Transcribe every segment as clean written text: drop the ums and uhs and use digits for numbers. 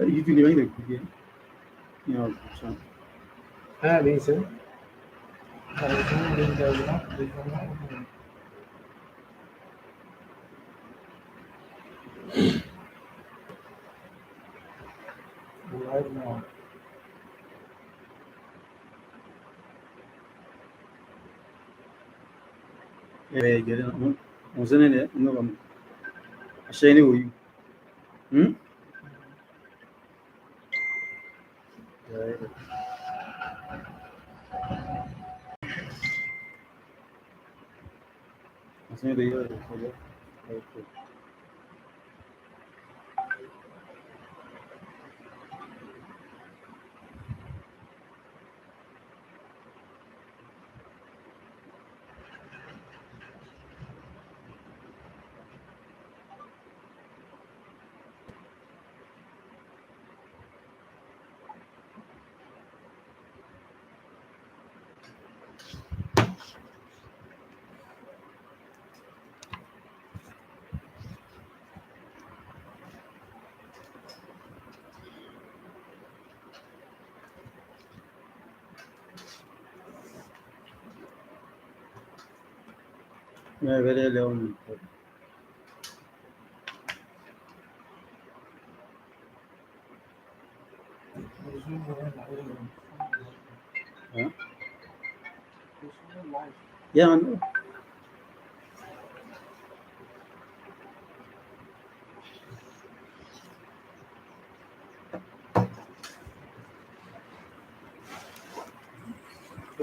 You do the again. You know, so. Listen. Right now. Get it on. Was in it? No, I'm sharing with you. Hmm? I'm saying the year. Okay. Yeah, very long. Huh? Yeah, I know.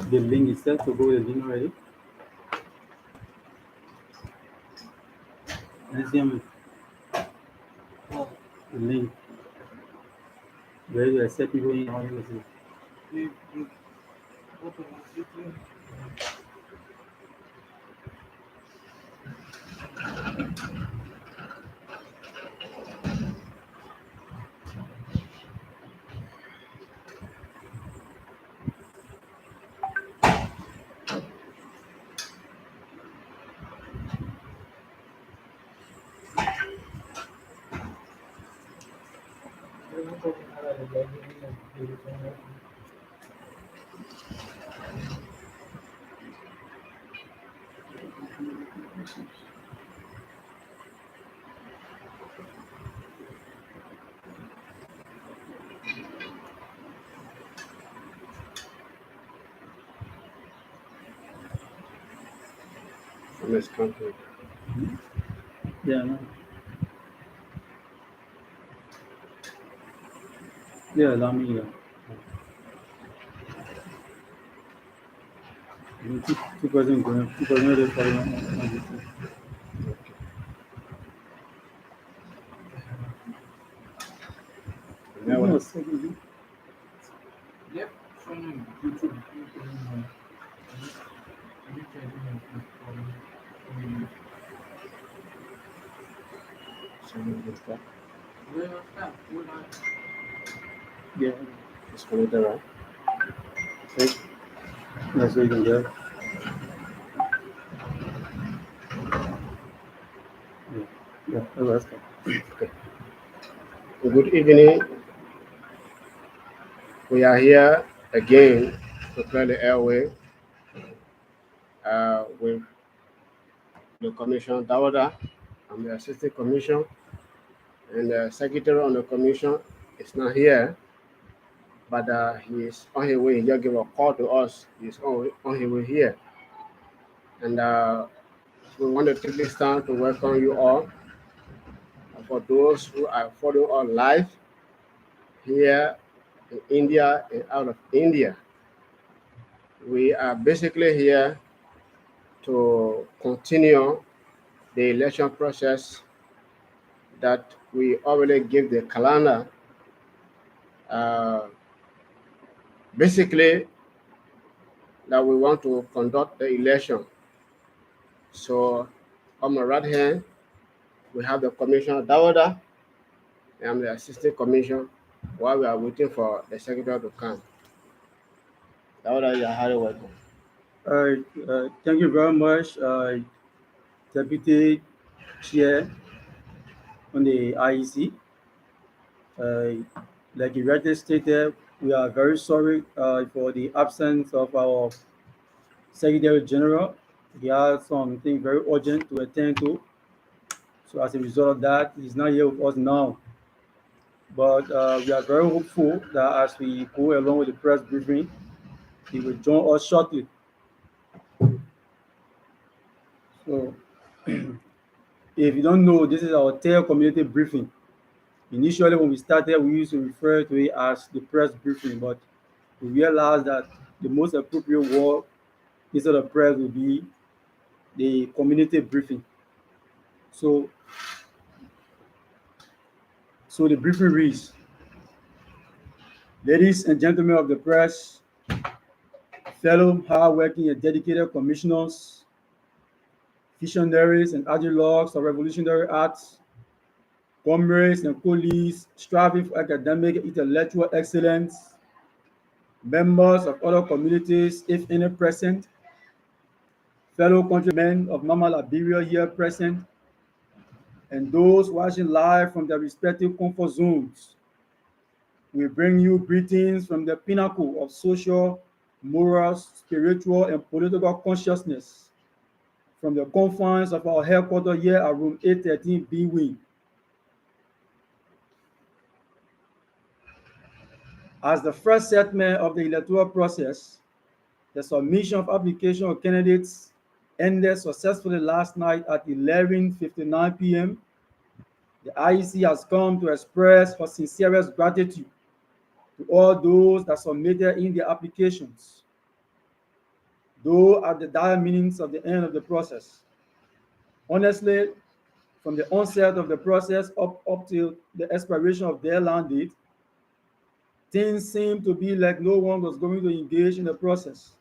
The link itself to go the link already. Let's see the link. Where you accept people in all this. From this country. Yeah, no. Yeah, allow me. Yeah. Two person going. Two person just following on this. Now, No, second. Yep, from YouTube. someone can start. Yeah, It's computer, right? Okay. that's what you can get. Yeah, yeah, that's good. Okay. Good evening. We are here again to clear the airway with the Commission Dawada. I'm the Assistant Commission, and the Secretary on the Commission is not here, but he is on his way. He just gave a call to us. He's on his way here. And we want to take this time to welcome you all. For those who are following our live here in India and out of India, we are basically here to continue the election process that we already give the calendar. Uh, basically, that we want to conduct the election. So, on my right hand, we have the Commissioner Dawada. I'm the Assistant Commissioner while we are waiting for the Secretary to come. Dawada, you are highly welcome. Thank you very much, Deputy Chair on the IEC. Uh, like you rightly stated, we are very sorry for the absence of our Secretary General. He has something very urgent to attend to. So as a result of that, he's not here with us now. But we are very hopeful that as we go along with the press briefing, he will join us shortly. So if you don't know, this is our third community briefing. Initially, when we started, we used to refer to it as the press briefing, but we realized that the most appropriate word instead of press will be the community briefing. So, so the briefing reads, ladies and gentlemen of the press, fellow hardworking and dedicated commissioners, visionaries and ideologues of revolutionary arts, comrades and colleagues striving for academic and intellectual excellence, members of other communities, if any present, fellow countrymen of Mama Liberia here present, and those watching live from their respective comfort zones. We bring you greetings from the pinnacle of social, moral, spiritual, and political consciousness from the confines of our headquarters here at room 813B Wing. As the first segment of the electoral process, the submission of application of candidates ended successfully last night at 11:59 p.m. The IEC has come to express her sincerest gratitude to all those that submitted in their applications, though at the dire minutes of the end of the process. Honestly, from the onset of the process up till the expiration of deadline date, things seemed to be like no one was going to engage in the process,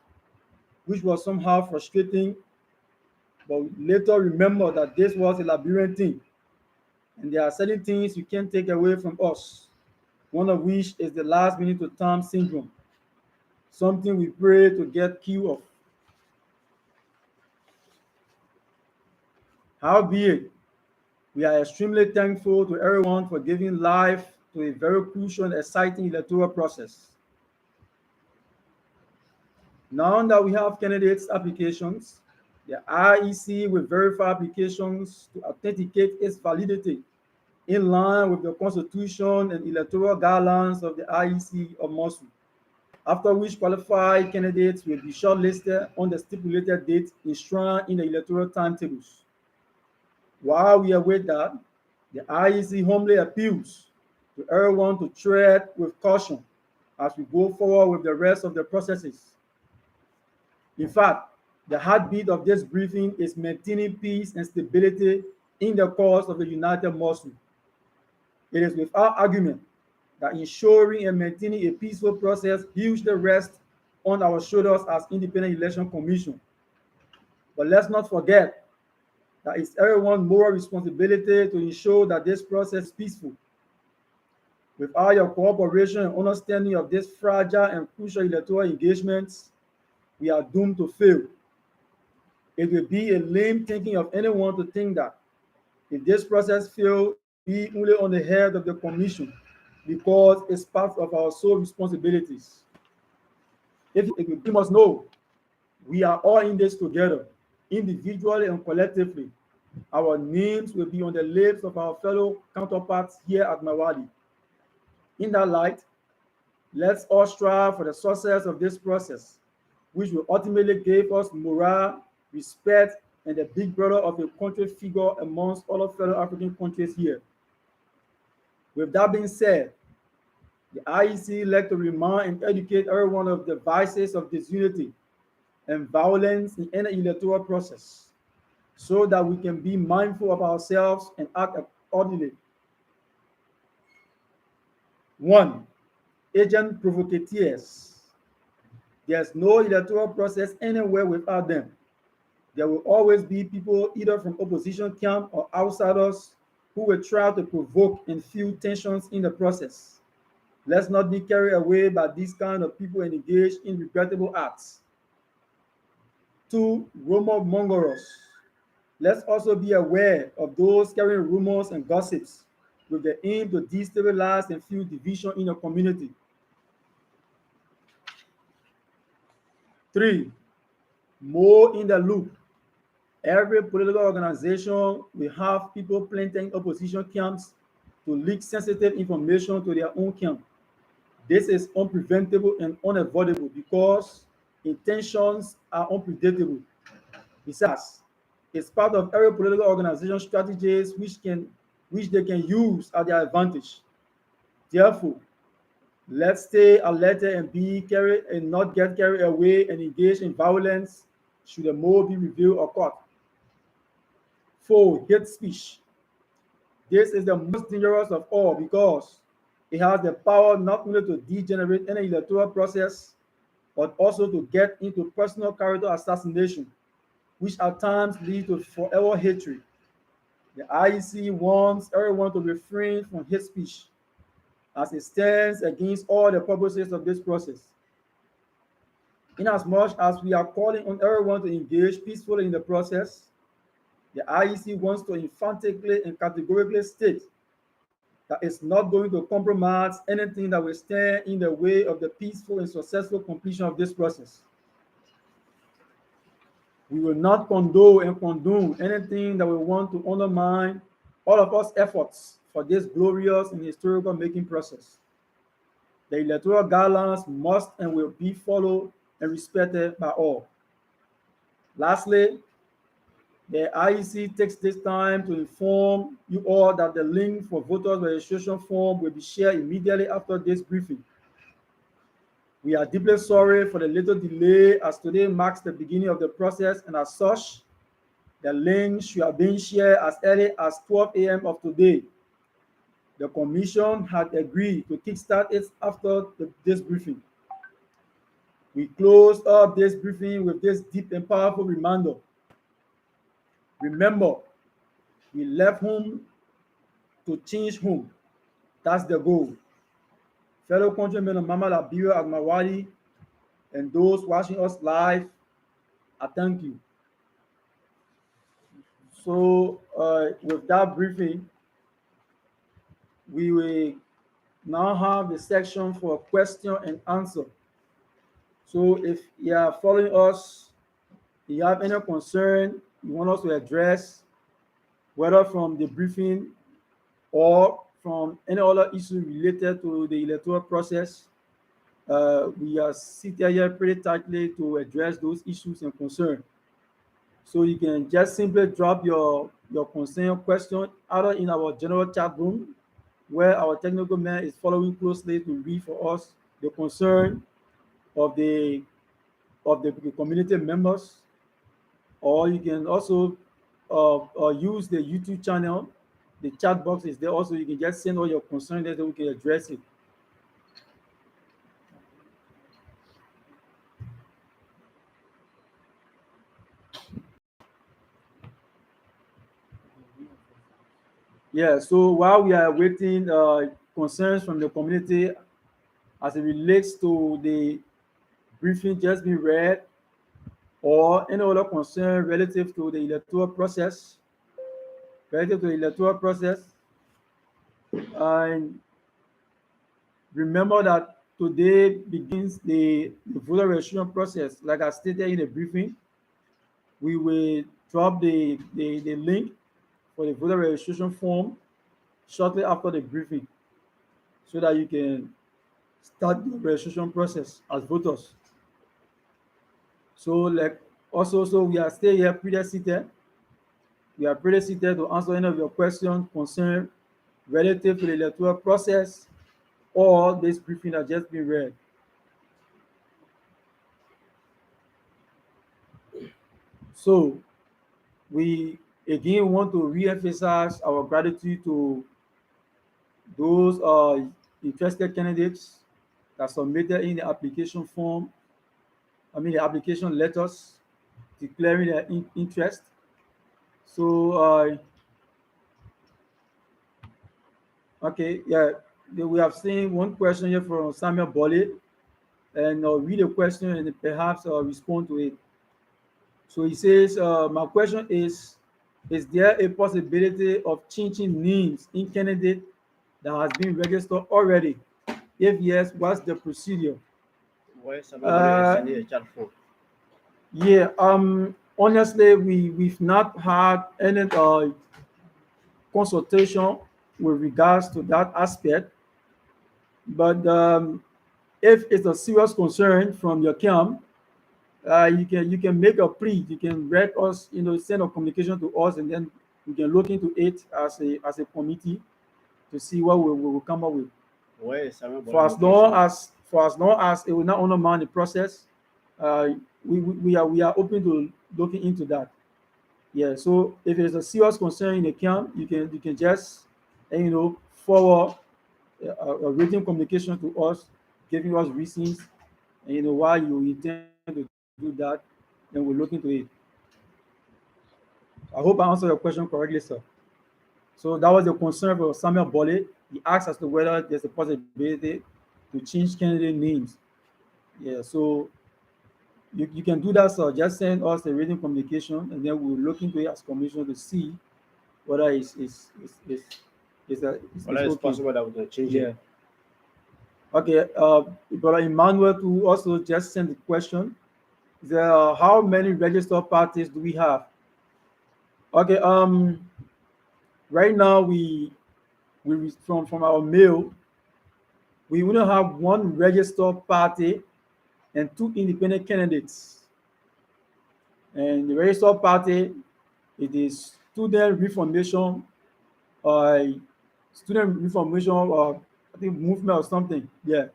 which was somehow frustrating, but later remember that this was a labyrinth thing, and there are certain things you can't take away from us, one of which is the last minute to time syndrome, something we pray to get cure of. Howbeit, we are extremely thankful to everyone for giving life to a very crucial and exciting electoral process. Now that we have candidates' applications, the IEC will verify applications to authenticate its validity in line with the Constitution and electoral guidelines of the IEC of Mosul, after which qualified candidates will be shortlisted on the stipulated date enshrined in the electoral timetables. While we await that, the IEC humbly appeals to everyone to tread with caution as we go forward with the rest of the processes. In fact, the heartbeat of this briefing is maintaining peace and stability in the cause of the United Mosul. It is without argument that ensuring and maintaining a peaceful process hugely rests on our shoulders as Independent Election Commission. But let's not forget that it's everyone's moral responsibility to ensure that this process is peaceful. Without your cooperation and understanding of these fragile and crucial electoral engagements, we are doomed to fail. It will be a lame thinking of anyone to think that if this process fails, it will be only on the head of the Commission because it's part of our sole responsibilities. If it will, we must know we are all in this together, individually and collectively. Our names will be on the lips of our fellow counterparts here at Mawali. In that light, let's all strive for the success of this process, which will ultimately give us morale, respect, and the big brother of a country figure amongst other fellow African countries here. With that being said, the IEC like to remind and educate everyone of the vices of disunity and violence in any electoral process, so that we can be mindful of ourselves and act accordingly. 1. Agent provocateurs. There's no electoral process anywhere without them. There will always be people either from opposition camp or outsiders who will try to provoke and fuel tensions in the process. Let's not be carried away by these kind of people and engage in regrettable acts. 2. Rumor mongers. Let's also be aware of those carrying rumors and gossips with the aim to destabilize and fuel division in the community. 3. More in the loop. Every political organization will have people planting opposition camps to leak sensitive information to their own camp. This is unpreventable and unavoidable because intentions are unpredictable. Besides, it's part of every political organization strategies which they can use at their advantage. Therefore, let's stay alerted and be carried and not get carried away and engage in violence should a more be revealed or caught. 4. Hate speech. This is the most dangerous of all because it has the power not only to degenerate any electoral process, but also to get into personal character assassination, which at times lead to forever hatred. The IEC wants everyone to refrain from hate speech as it stands against all the purposes of this process. Inasmuch as we are calling on everyone to engage peacefully in the process, the IEC wants to emphatically and categorically state that it's not going to compromise anything that will stand in the way of the peaceful and successful completion of this process. We will not condone and condone anything that will want to undermine all of us efforts for this glorious and historical making process. The electoral guidelines must and will be followed and respected by all. Lastly, the IEC takes this time to inform you all that the link for voters registration form will be shared immediately after this briefing. We are deeply sorry for the little delay as today marks the beginning of the process, and as such, the link should have been shared as early as 12 a.m. of today. The Commission had agreed to kickstart it after this briefing. We closed up this briefing with this deep and powerful reminder. Remember, we left home to change home. That's the goal. Fellow countrymen of Mama Liberia Agmawadi and those watching us live, I thank you. So with that briefing, we will now have the section for question and answer. So if you are following us, you have any concern you want us to address, whether from the briefing or from any other issue related to the electoral process, we are sitting here pretty tightly to address those issues and concerns. So you can just simply drop your concern question either in our general chat room, where our technical man is following closely to read for us the concern of the community members, or you can also use the YouTube channel. The chat box is there also. You can just send all your concerns there so we can address it. Yeah, so while we are waiting concerns from the community as it relates to the briefing just being read, or any other concern relative to the electoral process, and remember that today begins the voter registration process. Like I stated in the briefing, we will drop the link for the voter registration form shortly after the briefing so that you can start the registration process as voters. So like also, so we are still here pre-seated. We are pre-seated to answer any of your questions concern relative to the electoral process or this briefing that just been read. So we again want to re-emphasize our gratitude to those interested candidates that submitted in the application form, the application letters declaring their interest. So, okay, yeah, we have seen one question here from Samuel Bolly, and I'll read the question and perhaps respond to it. So he says, my question is there a possibility of changing names in candidate that has been registered already? If yes, what's the procedure? Ouais, ça veut donner Uh, insérer chat fond. yeah, honestly, we've not had any consultation with regards to that aspect, but if it's a serious concern from your camp, you can make a plea. You can write us, send a communication to us, and then we can look into it as a committee to see what we will come up with. Ouais, ça veut For donner as long location. as for as long as it will not undermine the process, uh, we are open to looking into that. Yeah. So if it's a serious concern in the camp, you can just forward a written communication to us, giving us reasons, and why you intend to do that, then we'll look into it. I hope I answered your question correctly, sir. So that was the concern for Samuel Bolle. He asked as to whether there's a possibility to change candidate names. Yeah, so you can do that, sir. Just send us a written communication, and then we'll look into it as commission to see whether it's Voilà, it's okay. possible that we can change Yeah. it. Okay. Brother Emmanuel to also just send the question. How many registered parties do we have? Okay. Right now from our mail, we only have one registered party and two independent candidates. And the registered party, it is uh, student reformation, I think movement or something. Yeah.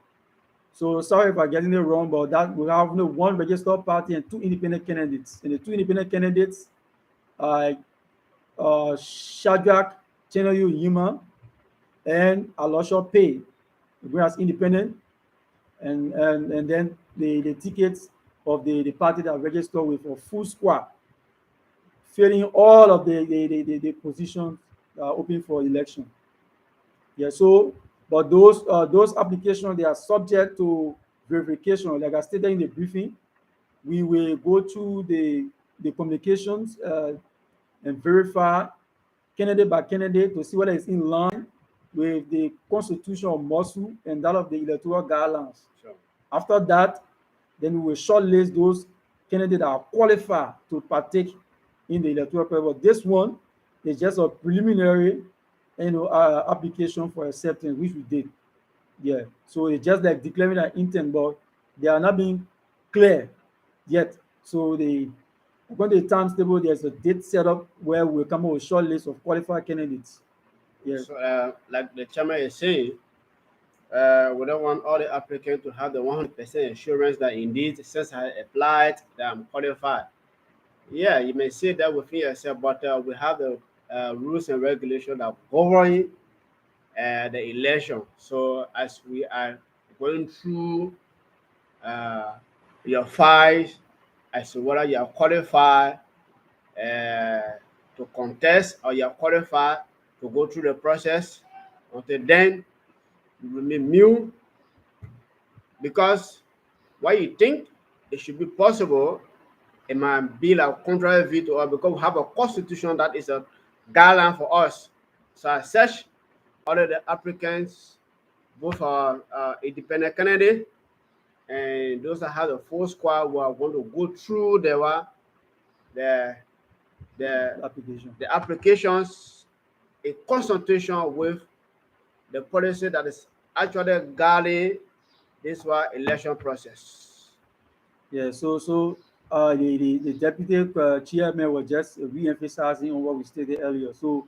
So sorry if I'm getting it wrong, but that we have only one registered party and two independent candidates. And the two independent candidates are Shadrach Chenayu Yima and Alosha Pay. We as independent, and then the tickets of the party that registered with a full squad, filling all of the positions open for election. Yeah, so but those applications, they are subject to verification. Like I stated in the briefing, we will go through the communications and verify candidate by candidate to see whether it's in line with the constitution of Mosul and that of the electoral guidelines. Sure. After that, then we will shortlist those candidates that are qualified to partake in the electoral process. But this one is just a preliminary, application for acceptance, which we did. Yeah. So it's just like declaring an intent, but they are not being clear yet. So according to the timetable, there's a date set up where we'll come up with a short list of qualified candidates. Yeah. So, like the chairman is saying, we don't want all the applicants to have the 100% assurance that indeed, since I applied, that I'm qualified. Yeah, you may say that within yourself, but we have the rules and regulations that govern the election. So, as we are going through uh, your files, as to whether you are qualified to contest or you are qualified to go through the process, until then, you remain mute because what you think it should be possible, it might be like contrary view to us because we have a constitution that is a guideline for us. So as such, all of the applicants, both are independent candidate and those that have the full squad who are going to go through the the Application. the applications in consultation with the policy that is actually guiding this election process. Yeah. So the deputy chairman was just re-emphasizing on what we stated earlier. So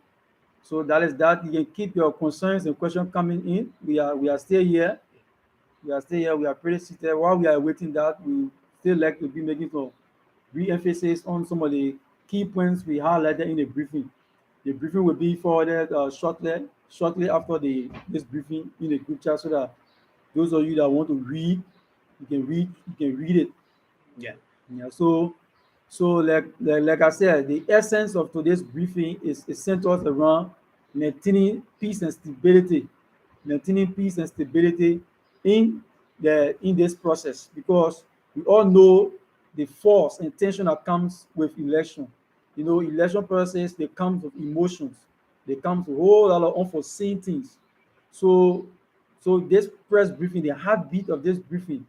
that is that. You can keep your concerns and questions coming in. We are still here. We are still here. We are pretty seated. While we are waiting that, we still like to be making some re-emphasis on some of the key points we highlighted in the briefing. The briefing will be forwarded shortly after this briefing in the group chat, so that those of you that want to read, you can read it. Yeah. Yeah. So like I said, the essence of today's briefing is centered around maintaining peace and stability, maintaining peace and stability in this process, because we all know the force and tension that comes with election. Election process, they comes with emotions, they comes with a whole lot of unforeseen things. So, so this press briefing, the heartbeat of this briefing,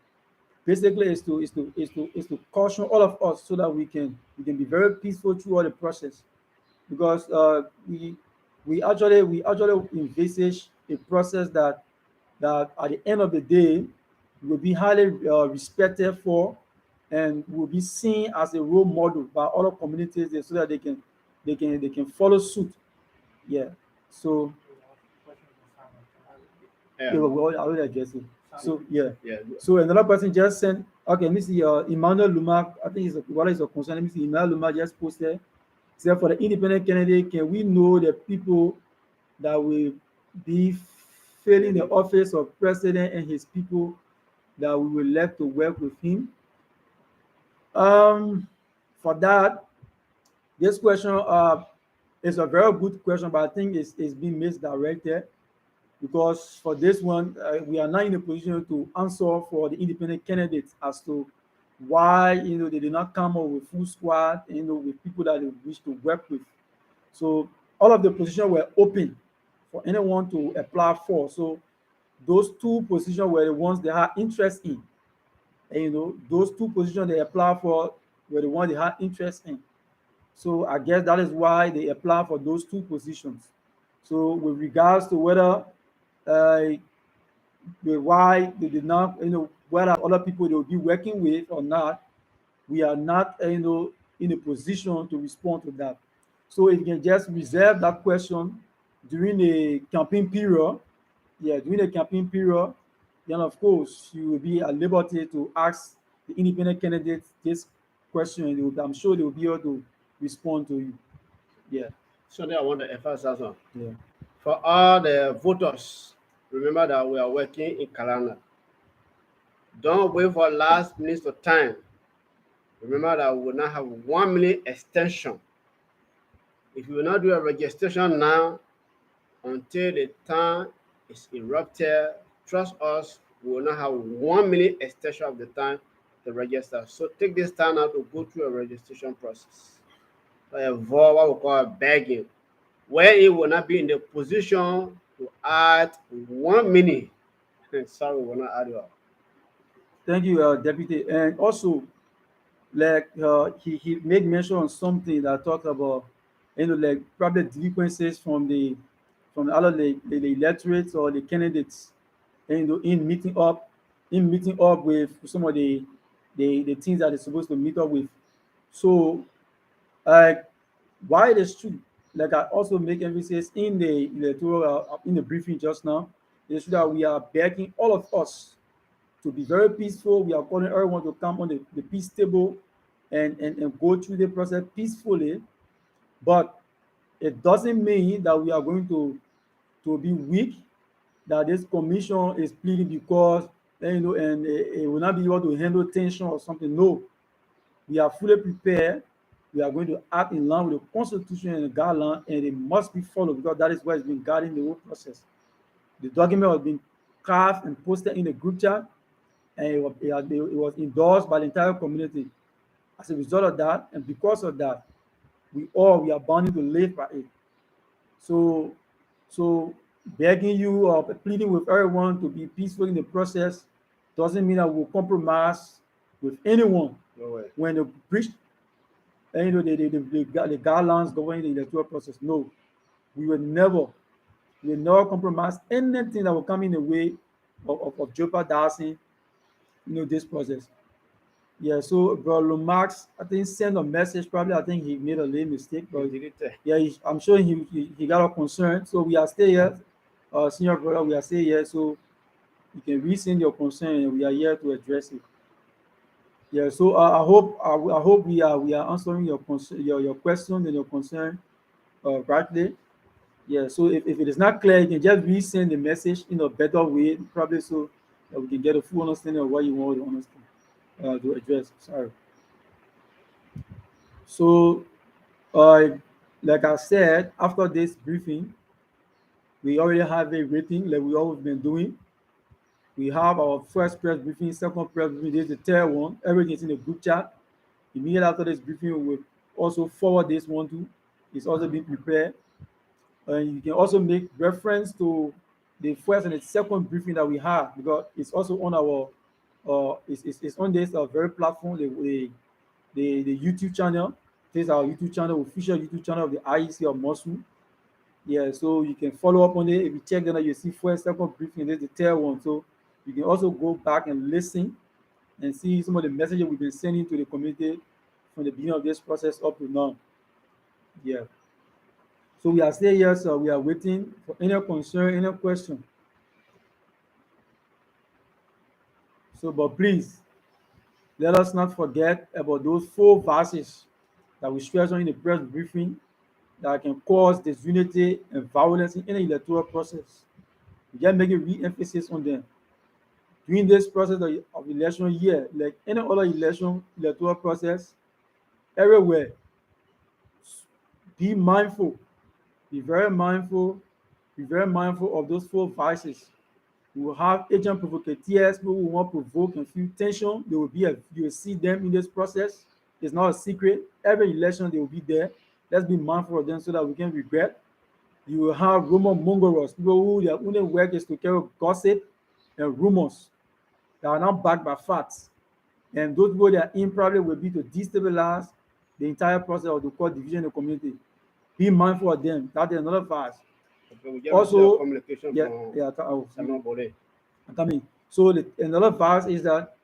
basically is to caution all of us so that we can be very peaceful through all the process, because we actually envisage a process that at the end of the day will be highly respected for, and will be seen as a role model by other communities there, so that they can follow suit. Yeah. So yeah, Um, I already addressed it. So yeah. yeah, So another person just sent, okay, let me see, Emmanuel Luma, I think it's what is your concern? Let me see, Emmanuel Luma just posted, said for the independent candidate, can we know the people that will be filling the office of president and his people that we will elect to work with him? Um, for that, this question is a very good question, but I think it's being misdirected, because for this one, we are not in a position to answer for the independent candidates as to why they did not come up with full squad, with people that they wish to work with. So all of the positions were open for anyone to apply for. So those two positions were the ones they had interest in. And those two positions they applied for were the ones they had interest in. So I guess that is why they applied for those two positions. So with regards to uh, why they did not, whether other people they will be working with or not, we are not, in a position to respond to that. So if you can just reserve that question during the campaign period, yeah, during the campaign period, then of course you will be at liberty to ask the independent candidates this question, and I'm sure they will be able to respond to you. Yeah, something I want to emphasize on. yeah. For all the voters, remember that we are working in calendar. Don't wait for last minute of time. Remember that we will not have 1 minute extension. If you will not do a registration now until the time is erupted, trust us, we will not have 1 minute extension of the time to register. So take this time now to go through a registration process. To avoid what we call begging, where it will not be in the position to add 1 minute. Sorry, we will not add you up. Thank you, Deputy. And also, like he made mention on something that talked about, like probably delinquencies from other the electorates or the candidates, in meeting up with some of the things that they're supposed to meet up with. So, like, why it is true, like I also make emphasis in the electoral, in the briefing just now, is that we are begging all of us to be very peaceful. We are calling everyone to come on the peace table, and go through the process peacefully. But it doesn't mean that we are going to be weak, that this commission is pleading because, and it will not be able to handle tension or something. No, we are fully prepared. We are going to act in line with the constitution and the guideline, and it must be followed, because that is what has been guiding the whole process. The document has been carved and posted in the group chat, and it was endorsed by the entire community. As a result of that, and because of that, we are bound to live by it. So, so begging you or pleading with everyone to be peaceful in the process doesn't mean that we'll compromise with anyone No way. when they breach, the guidelines governing the electoral process. No, we will never compromise anything that will come in the way of jeopardizing, this process. Yeah, so bro Lomax, I think sent a message. Probably, I think he made a little mistake, You but did it. yeah, I'm sure he got a concern. So we are still here, senior brother. We are still here, so you can resend your concern, and we are here to address it. Yeah, so I hope we are answering your concern, your question and your concern rightly. Yeah, so if it is not clear, you can just resend the message in a better way, probably, so that we can get a full understanding of what you want to understand, to address. Sorry. So, Uh, like I said, after this briefing, we already have a rating like we always been doing. We have our first press briefing, second press briefing, this is the third one. Everything's in the group chat. Immediately after this briefing, we'll also forward this one to. It's also being prepared. And you can also make reference to the first and the second briefing that we had, because it's also on our it's on this very platform, the YouTube channel. This is our YouTube channel, official YouTube channel of the IEC of Mosul. Yeah, so you can follow up on it. If you check then you see first, second briefing, there's the third one. So you can also go back and listen and see some of the messages we've been sending to the community from the beginning of this process up to now. Yeah. So we are still here, so we are waiting for any concern, any question. So, but please let us not forget about those 4 verses that we stress on in the press briefing that can cause disunity and violence in any electoral process. We just make a re-emphasis on them. During this process of election year, like any other election electoral process, everywhere, be mindful, be very mindful, be very mindful of those 4 vices. We will have agent provocateurs, people who want to provoke and feel tension. They will be you will see them in this process. It's not a secret. Every election they will be there. Let's be mindful of them so that we can regret. You will have rumor mongers, people who their only work is to carry gossip and rumors that are not backed by facts. And those people that in probably will be to destabilize the entire process of the court division in the community. Be mindful of them. That is another verse. Okay, we just received a Also, communication yeah, from yeah, Salman Bole. coming. So another verse is that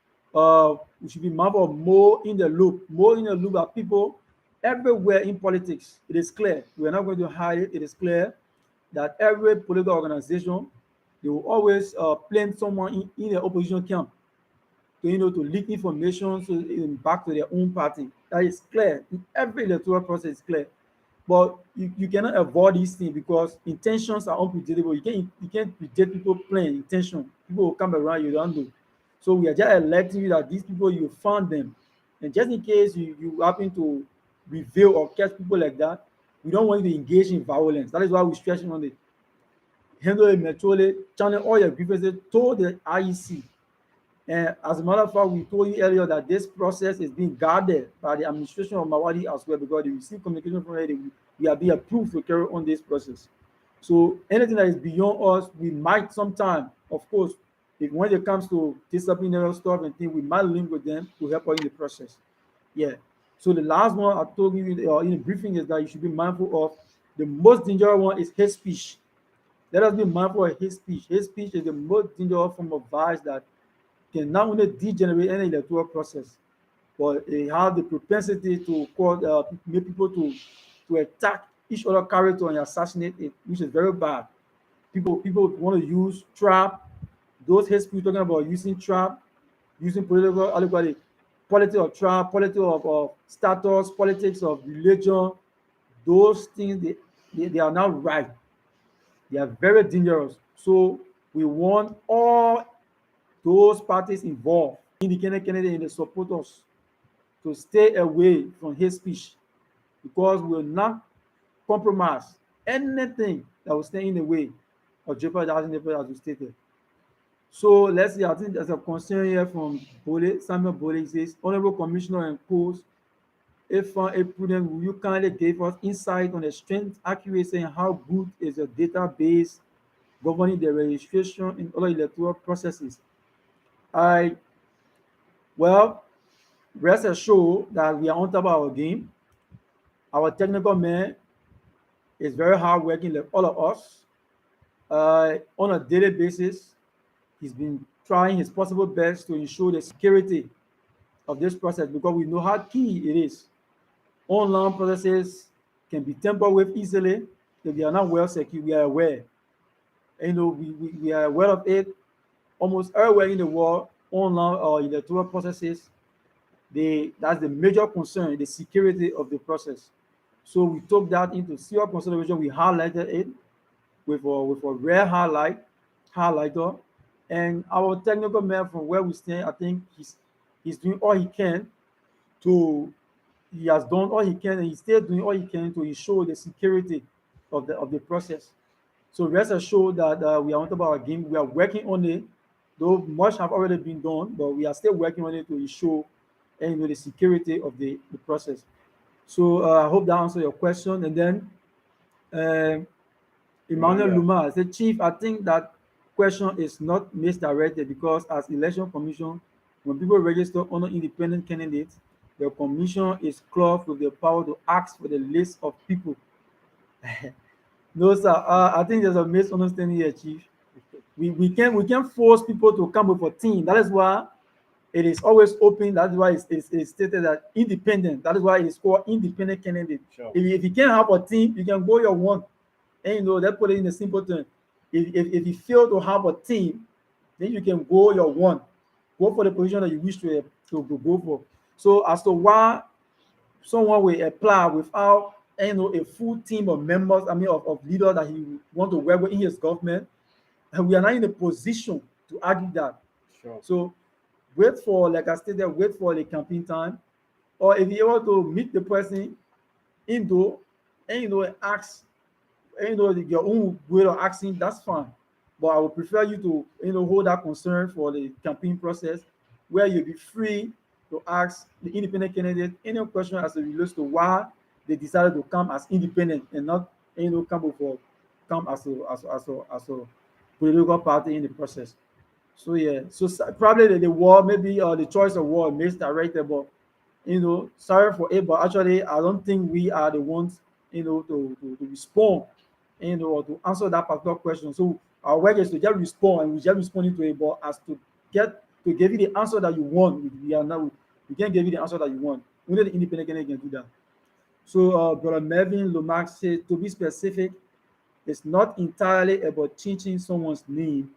we should be mindful of more in the loop. More in the loop are people everywhere in politics. It is clear. We are not going to hide it. It is clear that every political organization, they will always plant someone in the opposition camp to to leak information so back to their own party. That is clear. In every electoral process is clear. But you cannot avoid these things because intentions are unpredictable. You can't predict people playing intention. People will come around, you don't know. So we are just electing you that these people you found them. And just in case you happen to reveal or catch people like that, we don't want you to engage in violence. That is why we're stressing on it. Handle it maturely, channel all your grievances to the IEC. And as a matter of fact, we told you earlier that this process is being guarded by the administration of Mawadi as well because they receive communication from it. We are being approved to carry on this process. So anything that is beyond us, we might sometime, of course, if when it comes to disciplinary stuff and things, we might link with them to help us in the process. Yeah. So the last one I told you in the briefing is that you should be mindful of. The most dangerous one is hate speech. Let us be mindful of hate speech. Hate speech is the most dangerous form of violence that can not only degenerate any electoral process, but it has the propensity to cause make people to attack each other character and assassinate it, which is very bad. People want to use trap. Those hate speech talking about using trap, using political allegory, politics of trap, politics of status, politics of religion. Those things they are not right. They are very dangerous. So we want all those parties involved, independent candidate and the supporters, to stay away from hate speech because we will not compromise anything that will stand in the way of jeopardizing the process as we stated. So let's see, I think there's a concern here from Samuel Bole. He says, Honorable Commissioner and Co. If a prudent, will you kindly give us insight on the strength, accuracy, and how good is the database governing the registration in other electoral processes? I Well, rest assured that we are on top of our game. Our technical man is very hard working, like all of us. On a daily basis, he's been trying his possible best to ensure the security of this process because we know how key it is. Online processes can be tampered with easily if they are not well secured. We are aware. And, we are aware of it. Almost everywhere in the world, online or electoral processes, that's the major concern, the security of the process. So we took that into serious consideration. We highlighted it with a rare highlighter, and our technical man from where we stand, I think he's doing all he can to he has done all he can and he's still doing all he can to ensure the security of the process. So rest assured that we are on top of our game. We are working on it, though much have already been done, but we are still working on it to ensure the security of the process. So I hope that answers your question. And then uh, Emmanuel Emmanuel. Luma said, Chief, I think that question is not misdirected because as election commission, when people register under independent candidates, the commission is clothed with the power to ask for the list of people. No, sir. I think there's a misunderstanding here, Chief. We can't force people to come with a team. That is why it is always open. That's why it's stated that independent. That is why it's called independent candidate. Sure. If you can't have a team, you can go your one. And they put it in a simple term. If you fail to have a team, then you can go your one. Go for the position that you wish to go for. So as to why someone will apply without a full team of members, I mean of leaders that he want to work with in his government, and we are not in a position to argue that. Sure. So wait for, like I stated, wait for the campaign time, or if you want to meet the person indoor and ask, your own way of asking, that's fine. But I would prefer you to hold that concern for the campaign process, where you'll be free to ask the independent candidate any question as it relates to why they decided to come as independent and not come as a political party in the process. So yeah, so probably the war, maybe the choice of war misdirected, but sorry for it, but actually I don't think we are the ones to respond, or to answer that particular question. So our work is to just respond, and we just responding to it, but as to give you the answer that you want, we are not we can't give you the answer that you want. Only the independent candidate can do that. So Brother Melvin Lomax said, to be specific, it's not entirely about changing someone's name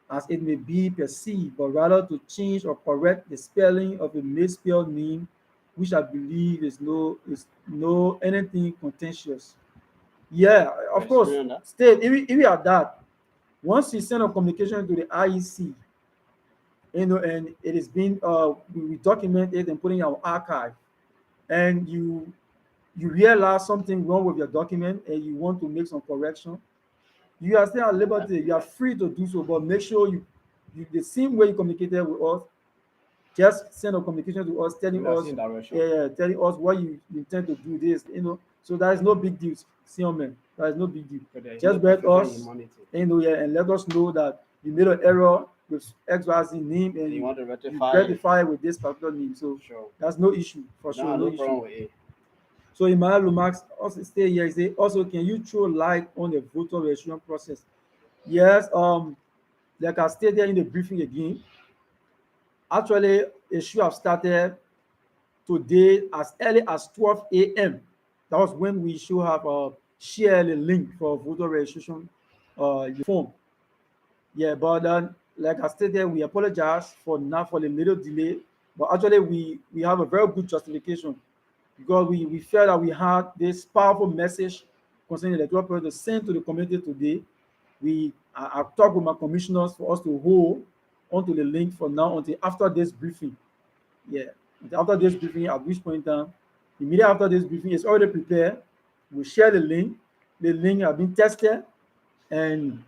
as it may be perceived, but rather to change or correct the spelling of a misspelled name, which I believe is no anything contentious. Yeah, of course. Explain that. State, if we are that, once you send a communication to the IEC, and it is being we document it and put in our archive, and you realize something wrong with your document and you want to make some correction, you are still at liberty. You are free to do so, but make sure you the same way you communicated with us, just send a communication to us telling In that us, same direction. telling us what you intend to do this. So that is no big deal, senior man. That is no big deal. So there is Just no let confusion us, in humanity. yeah, and let us know that you made an error with XYZ name, and You want to you rectify it? rectify it with this particular name. So Sure. that's no issue for We don't sure, have no no issue. problem with it. So Emmanuel Lumax also stay here. He say, also, can you throw light on the voter registration process? Yes, like I stated in the briefing again, actually it should have started today as early as 12 a.m. That was when we should have shared a link for voter registration the form. Yeah, but like I stated, we apologize for now for the little delay. But actually, we have a very good justification because we felt that we had this powerful message concerning the electoral process to send to the community today. I talked with my commissioners for us to hold onto the link for now until after this briefing. Yeah, until after this briefing, at which point in time, immediately after this briefing, it's already prepared. We share the link. The link has been tested, and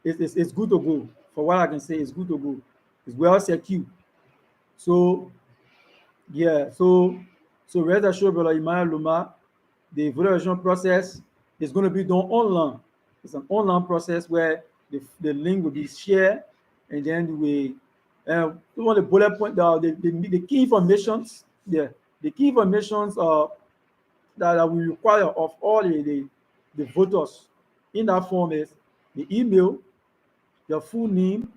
it's good to go. For what I can say, it's good to go. It's well secured. So yeah, so rest assured, brother Emmanuel Luma, the voter registration process is going to be done online. It's an online process where the link will be shared, and then we want the bullet point, the key informations, the key informations that we require of all the voters in that form is the email, your full name,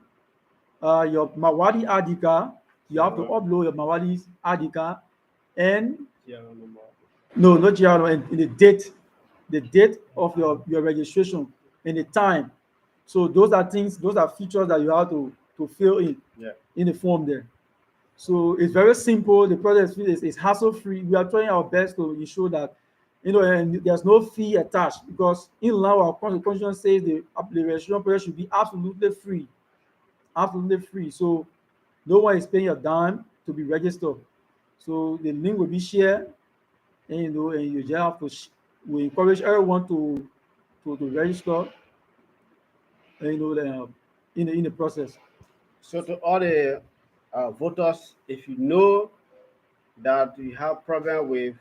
your Mawali ID card. You have to upload your Mawali ID card, and Serial number. no, not GRO, and the date of your registration and the time. So those are features that you have to fill Yeah. in the form there. So it's very simple. The process is hassle free. We are trying our best to ensure that and there's no fee attached because in law our constitution says the registration process should be absolutely free. So no one is paying a dime to be registered. So the link will be shared, and and you just have to. We encourage everyone to register, in the process. So to all the voters, if you know that you have problem with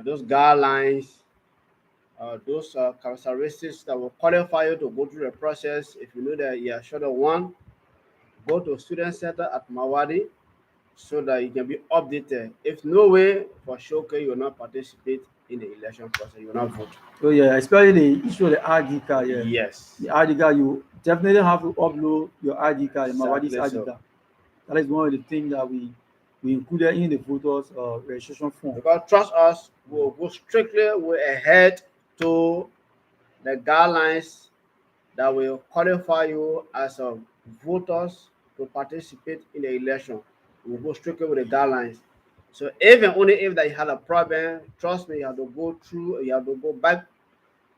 those guidelines those characteristics that will qualify you to go through the process. If you know that you are short of one, go to student center at Mawadi so that you can be updated. If no way, for sure, okay, you will not participate in the election process. You will not vote. So yeah, especially the issue of the ID card. Yeah, Yes, the ID card, you definitely have to upload your ID card, Mawadi's exactly ID so. card. That is one of the things that we included in the voters registration form. Because trust us, we'll go strictly we'll ahead to the guidelines that will qualify you as a voters to participate in the election. We'll go strictly with the guidelines. So even only if that you had a problem, trust me, you have to go through, you have to go back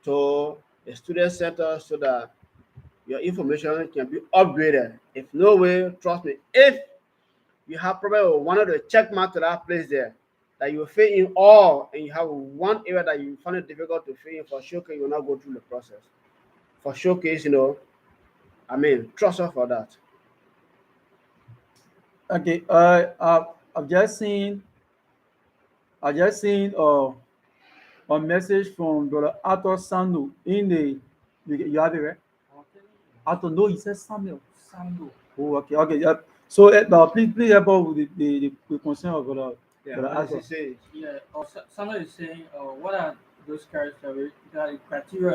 to the student center so that your information can be upgraded. If no way, trust me, if you have problem with one of the check mark to that place there, that you fill in all and you have one area that you find it difficult to fill in, for sure you will not go through the process. For showcase, I mean, trust us for that. Okay, I've just seen a message from Brother Arthur Sando in the you have it right? I'm telling you. Arthur, no, he says Samuel. Sando. Oh, okay, okay, yeah. So, please help us with the concern of Yeah, Brother what does Arthur. he say? Yeah, Sando is saying, what are those criteria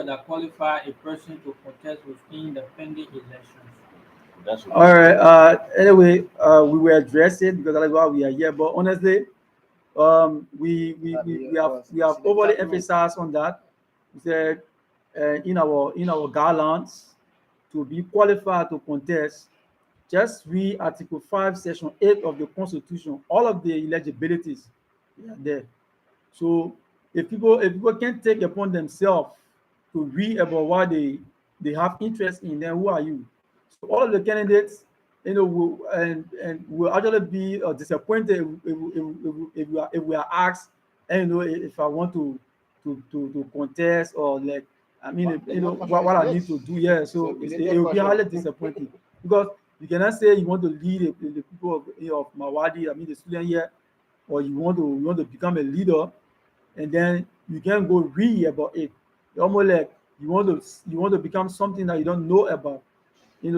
that qualify a person to contest within the pending elections? That's All right. Anyway, we will address it because that's why we are here. But honestly, we have overly emphasized on that. We said in our guidelines to be qualified to contest, just read Article 5, Section 8 of the Constitution. All of the eligibilities are there. So if people can take upon themselves to read about what they have interest in, then who are you? So all of the candidates, will and will actually be disappointed if we are asked, and if I want to contest, or like, I mean, But the next question what is I need late. to do. Yeah, It's a so it belated will be question. highly disappointing because you cannot say you want to lead the people of Mawadi, I mean the student here, or you want to become a leader, and then you can go read about it. It's almost like you want to become something that you don't know about.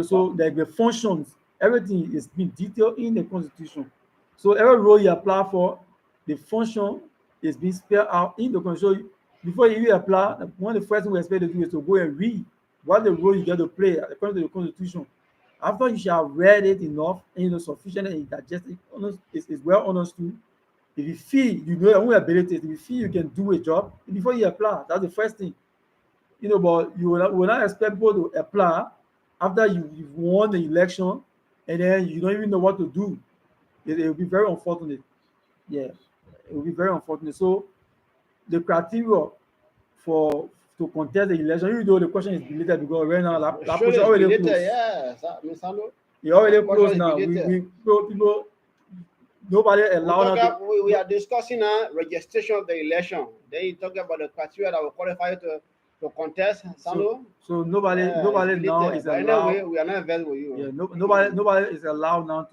So But like the functions, everything is being detailed in the constitution. So every role you apply for, the function is being spelled out in the constitution. So before you even apply, one of the first thing we expect to do is to go and read what the role you get to play according to the constitution. After you shall have read it enough and sufficient and digest it, is well understood. If you feel you know your own abilities, if you feel you can do a job before you apply, that's the first thing. But you will not expect people to apply after you've won the election, and then you don't even know what to do. It will be very unfortunate. Yeah, it will be very unfortunate. So the criteria for to contest the election, even though the question is deleted because right now that surely position it's already belated, closed. yes. Miss Sando, It the already question closed is now. belated. People nobody allowed now to. We are discussing registration of the election. Then you talk about the criteria that will qualify you to contest, so Sando. so nobody Yeah, it's nobody now belated. is But anyway, allowed. we are not involved with you. Yeah, nobody is allowed now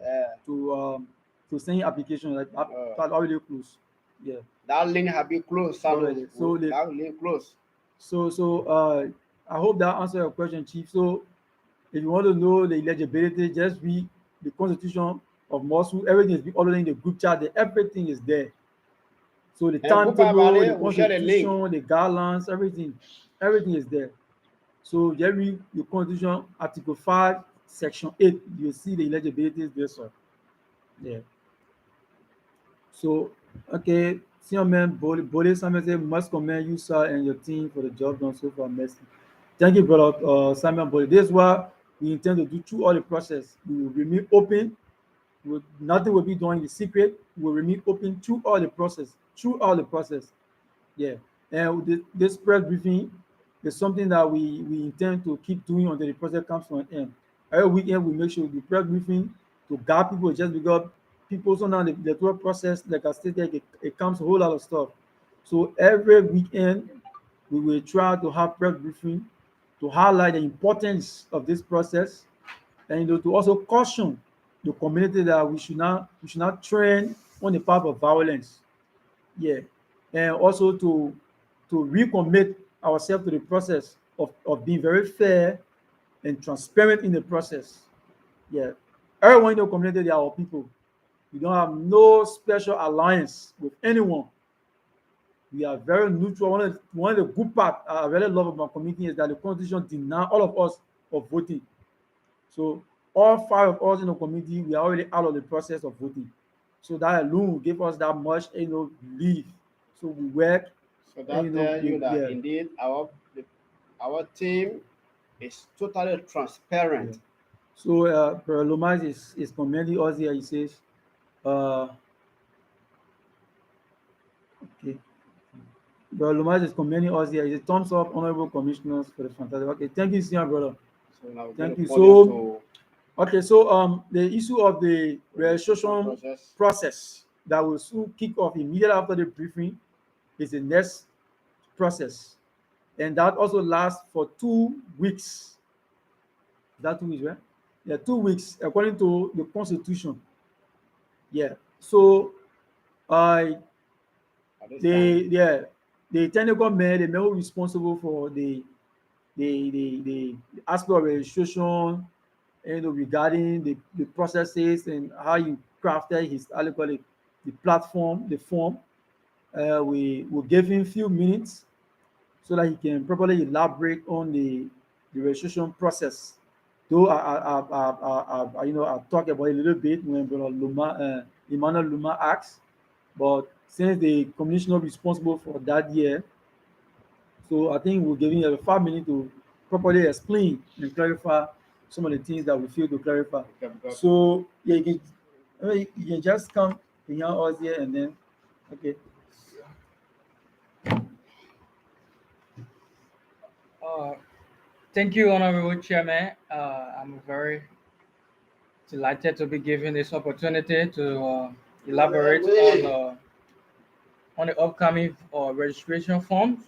Yeah. to um to send application, like Uh, that already closed. Yeah, that link have been closed, Sando. already. So That link closed. I hope that answers your question, Chief. So if you want to know the eligibility, just read the Constitution of Mosul. Everything is already in the group chat. Everything is there. So the And goodbye, timetable, the Bale. We share the link. Constitution, the guidelines, everything is there. So just read the Constitution, Article 5, Section 8. You see the eligibility is there, sir. Yeah. So, okay, senior man Bole Samuel say, must commend you, sir, and your team for the job done so far. Merci. Thank you, brother Samuel Bole. This is what we intend to do through all the process. We will remain open. Nothing will be done in the secret. We will remain open through all the process. Through all the process. Yeah. And this press briefing is something that we intend to keep doing until the process comes to an end. Every weekend we make sure we do press briefing to guide people, just because people sometimes the electoral process, like I stated, it comes a whole lot of stuff. So every weekend we will try to have press briefing to highlight the importance of this process, and to also caution the community that we should not train on the path of violence. Yeah. And also to recommit ourselves to the process of being very fair and transparent in the process. Yeah. Everyone in the community, they are our people. We don't have no special alliance with anyone. We are very neutral. One of the good part I really love about my community is that the constitution deny all of us of voting. So all five of us in the community, we are already out of the process of voting. So that alone will give us that much, belief. So we work, So and that tell you that yeah, indeed our team is totally yeah. transparent. So Brother Lomas is commending us here. He says, uh, okay. Brother Lomas is commending us here. He says, thumbs up, honorable commissioners for the fantastic. Okay, thank you, senior brother. So now we're going Thank to you. podium So to okay, so the issue of the registration registration process. process that will soon kick off immediately after the briefing is the next process, and that also lasts for 2 weeks. That 2 weeks, right? Yeah, 2 weeks according to the constitution. Yeah. So uh, At this they time, yeah the technical men, the men who responsible for the aspect of registration, regarding the processes and how you crafted his, how you call it, the platform, the form. We will give him few minutes so that he can properly elaborate on the registration process. Though I talk about it a little bit when Brother Luma, Emmanuel Luma asked, but since the commissioner responsible for that year, so I think we're giving you 5 minutes to properly explain and clarify some of the things that we feel to clarify. okay, because So yeah, you can just come behind us here and then okay. Uh, Thank you, Honorable Chairman. I'm very delighted to be given this opportunity to elaborate on the upcoming registration forms.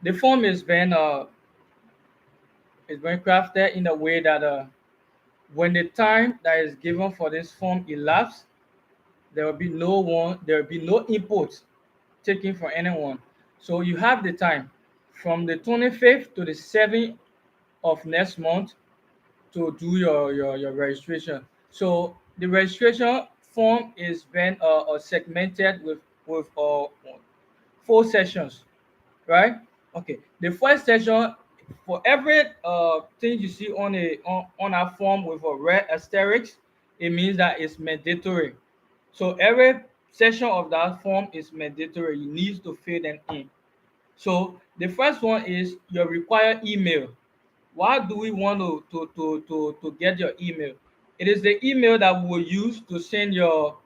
The form is being crafted in a way that when the time that is given for this form elapses, there will be no input taken from anyone. So you have the time from the 25th to the 7th of next month to do your registration. So the registration form is then segmented with 4 sessions, right? Okay. The first session, for every thing you see on our form with a red asterisk, it means that it's mandatory. So every session of that form is mandatory. You need to fill them in. So the first one is your required email. Why do we want to get your email? It is the email that we will use to send your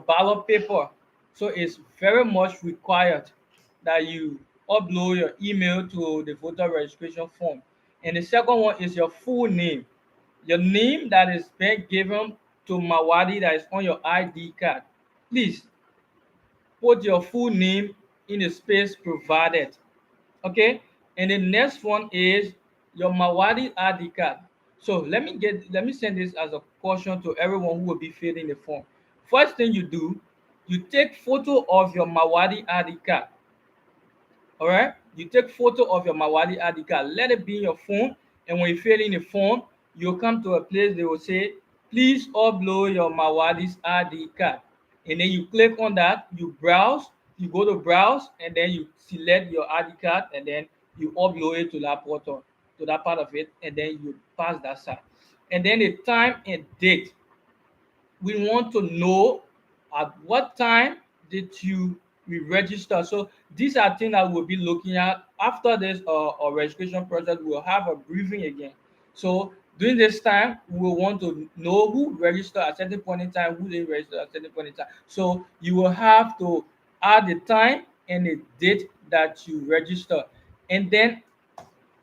ballot paper. So it's very much required that you upload your email to the voter registration form. And the second one is your full name. Your name that is being given to Mawadi that is on your ID card. Please put your full name in the space provided. Okay, and the next one is your Mawadi ID card. So let me send this as a caution to everyone who will be filling the form. First thing you do, you take photo of your Mawadi ID card. All right, you take photo of your Mawadi ID card, let it be in your phone, and when you fill in the form, you'll come to a place they will say, please upload your Mawadi's ID card. And then you click on that, you browse, you go to browse, and then you select your ID card, and then you upload it to that portal, to that part of it, and then you pass that side. And then the time and date, we want to know at what time did you re-register. So these are things that we'll be looking at after this registration process. We'll have a briefing again. So during this time, we'll want to know who registered at certain point in time, who didn't register at certain point in time. So you will have to add the time and the date that you register, and then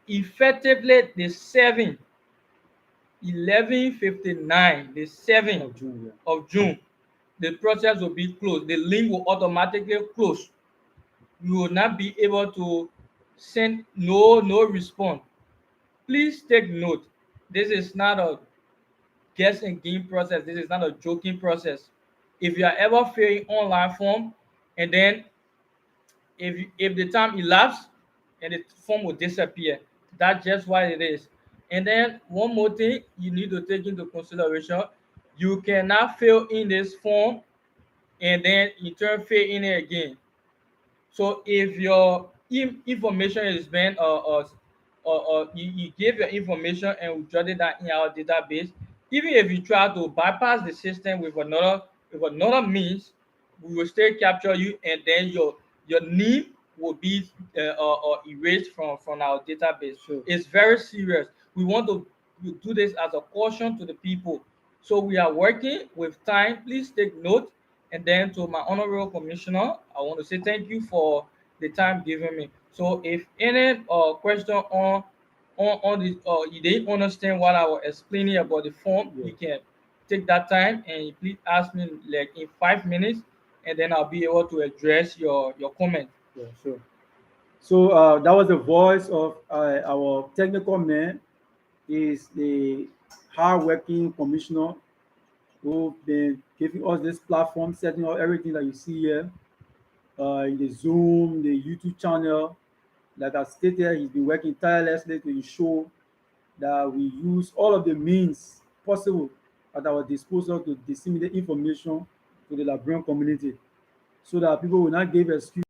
effectively the 7 11:59, the 7th Of June, yeah. of June, the process will be closed. The link will automatically close. You will not be able to send no response. Please take note. This is not a guess and game process. This is not a joking process. If you are ever filling online form and then if the time elapsed and the form will disappear. That's just what it is. And then one more thing you need to take into consideration: you cannot fill in this form and then in turn fill in it again. So if your information is being you give your information and we jot it down in our database, even if you try to bypass the system with another means, we will still capture you, and then your name will be erased from our database. Sure. It's very serious. We want to do this as a caution to the people. So we are working with time. Please take note. And then to my honorable commissioner, I want to say thank you for the time given me. So if any question on this, you didn't understand what I was explaining about the form, Yeah. you can take that time and please ask me like in 5 minutes, and then I'll be able to address your comment. Yeah, sure. So that was the voice of our technical man. Is the hardworking commissioner who've been giving us this platform, setting up everything that you see here in the Zoom, the YouTube channel. Like I stated, he's been working tirelessly to ensure that we use all of the means possible at our disposal to disseminate information to the Liberian community so that people will not give excuse.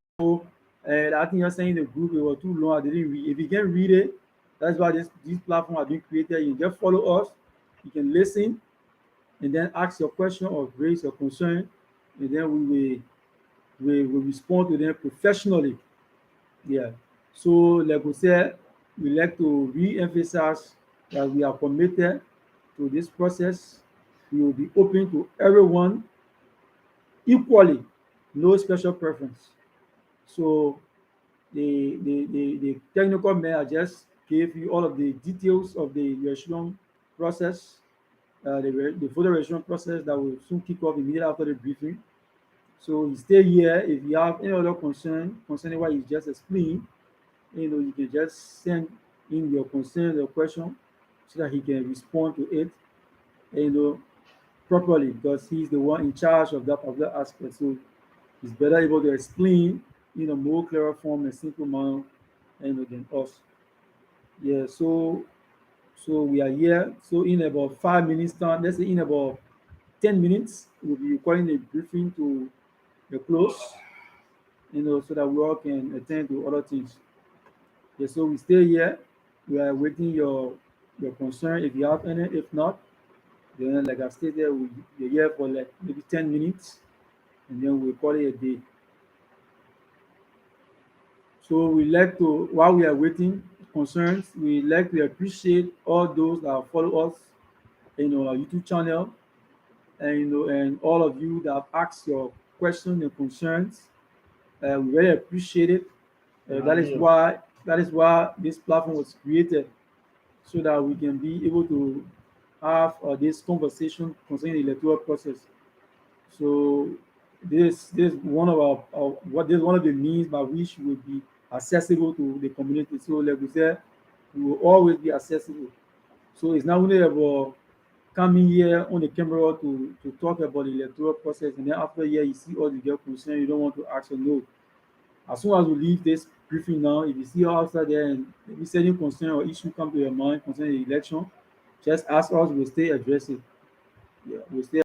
And I think you're saying the group it was too long. I didn't read. If you can read it, that's why this platform has been created. You can just follow us. You can listen and then ask your question or raise your concern, and then we will respond to them professionally. Yeah. So, like we said, we like to re-emphasize that we are committed to this process. We will be open to everyone equally, no special preference. So the technical man I just gave you all of the details of the registration process, the voter registration process that will soon kick off immediately after the briefing. So stay here. If you have any other concern concerning what you just explained, you can just send in your concern or question so that he can respond to it, you know, properly because he's the one in charge of that particular aspect. So he's better able to explain in a more clearer form and simple manner, than us. Yeah. So we are here. So in about 5 minutes time, let's say in about 10 minutes, we'll be recording the briefing to the close, so that we all can attend to other things. Yeah, so we stay here. We are waiting your concern if you have any. If not, then like I stated, we're here for like maybe 10 minutes, and then we'll call it a day. So we like to while we are waiting concerns, we like to appreciate all those that follow us our YouTube channel, and and all of you that have asked your questions and concerns. We really appreciate it. That is why this platform was created, so that we can be able to have this conversation concerning the electoral process. So this one of what this one of the means by which we will be accessible to the community. So like we said, we will always be accessible. So it's not only about coming here on the camera to talk about the electoral process, and then after here you see all the girl concern, you don't want to ask or no. As soon as we leave this briefing now, if you see us outside there and if any concern or issue come to your mind concerning the election, just ask us, we'll stay address it. Yeah, we'll stay